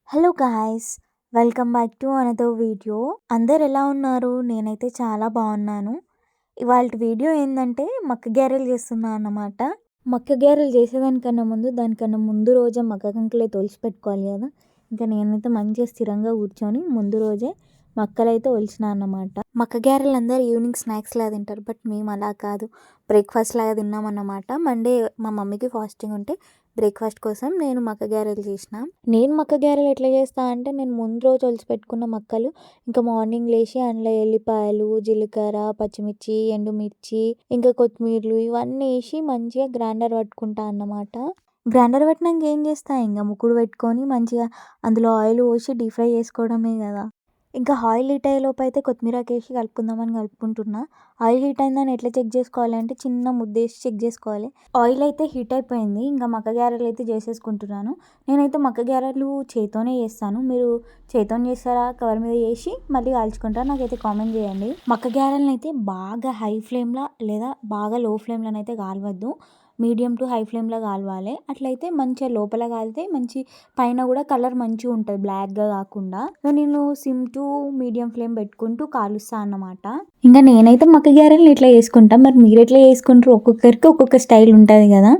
Hello guys, welcome back to another video. అందరు ఎలా ఉన్నారు? నేనైతే చాలా బాగున్నాను. ఇవాళ వీడియో ఏంటంటే మక్క గారెలు చేస్తున్నా అన్నమాట. మక్క గారెలు దానికన్నా ముందు రోజే మక్క కంకులే తొలిచి పెట్టుకోవాలి కదా. ఇంకా నేనైతే మంచిగా స్థిరంగా కూర్చొని ముందు రోజే మక్కలైతే ఒలిచిన అన్నమాట. మక్క గారెలు అందరూ ఈవినింగ్ స్నాక్స్ లాగా తింటారు, బట్ మేము అలా కాదు, బ్రేక్ఫాస్ట్ లాగా తిన్నామన్నమాట. మండే మా మమ్మీకి ఫాస్టింగ్ ఉంటే బ్రేక్ఫాస్ట్ కోసం నేను మక్క గారెలు చేసిన. నేను మక్క గారెలు ఎట్లా చేస్తా అంటే, నేను ముందు రోజు ఒలిచి పెట్టుకున్న మక్కలు ఇంకా మార్నింగ్ లేచి అందులో ఎల్లిపాయలు, జీలకర్ర, పచ్చిమిర్చి, ఎండుమిర్చి, ఇంకా కొత్తిమీరలు ఇవన్నీ వేసి మంచిగా గ్రైండర్ పట్టుకుంటా అన్నమాట. గ్రైండర్ పట్టినాక ఏం చేస్తా, ఇంకా ముక్కుడు పెట్టుకొని మంచిగా అందులో ఆయిల్ పోసి డీప్ ఫ్రై చేసుకోవడమే కదా. ఇంకా ఆయిల్ హీట్ అయ్యేలోపు అయితే కొత్తిమీరకి వేసి కలుపుకుందామని కలుపుకుంటున్నా. ఆయిల్ హీట్ అయిందని ఎట్లా చెక్ చేసుకోవాలి అంటే, చిన్న ముద్ద వేసి చెక్ చేసుకోవాలి. ఆయిల్ అయితే హీట్ అయిపోయింది. ఇంకా మక్క గారెలు అయితే చేసేసుకుంటున్నాను. నేనైతే మక్క గారెలు చేతితోనే చేస్తాను. మీరు చేతితోనే చేస్తారా, కవర్ మీద వేసి మళ్ళీ కాల్చుకుంటారా? నాకైతే కామెంట్ చేయండి. మక్క గారెలను అయితే బాగా హై ఫ్లేమ్లో లేదా బాగా లో ఫ్లేమ్లో అయితే కాలవద్దు, మీడియం టు హై ఫ్లేమ్లో కాలవాలి. అట్లయితే మంచిగా లోపల కాలితే మంచి పైన కూడా కలర్ మంచిగా ఉంటుంది, బ్లాక్గా కాకుండా. నేను సిమ్ టు మీడియం ఫ్లేమ్ పెట్టుకుంటూ కాలుస్తాను అన్నమాట. ఇంకా నేనైతే మక్క గారెలు ఇట్లా చేసుకుంటా, మరి మీరు ఎట్లా చేసుకుంటారు? ఒక్కొక్కరికి ఒక్కొక్క స్టైల్ ఉంటుంది కదా.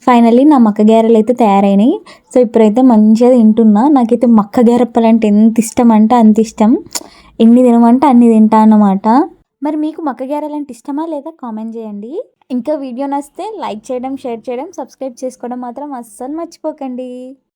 ఫైనల్లీ నా మక్క గారెలు అయితే తయారైనాయి. సో ఇప్పుడైతే మంచిగా తింటున్నా. నాకైతే మక్క గారెప్పలంటే ఎంత ఇష్టం అంటే అంత ఇష్టం. ఎన్ని తినమంటే అన్ని తింటా అన్నమాట. మరి మీకు మక్క గారెలు అంటే ఇష్టమా లేదా కామెంట్ చేయండి. ఇంకా వీడియో నచ్చితే లైక్ చేయడం, షేర్ చేయడం, సబ్స్క్రైబ్ చేసుకోవడం మాత్రం అస్సలు మర్చిపోకండి.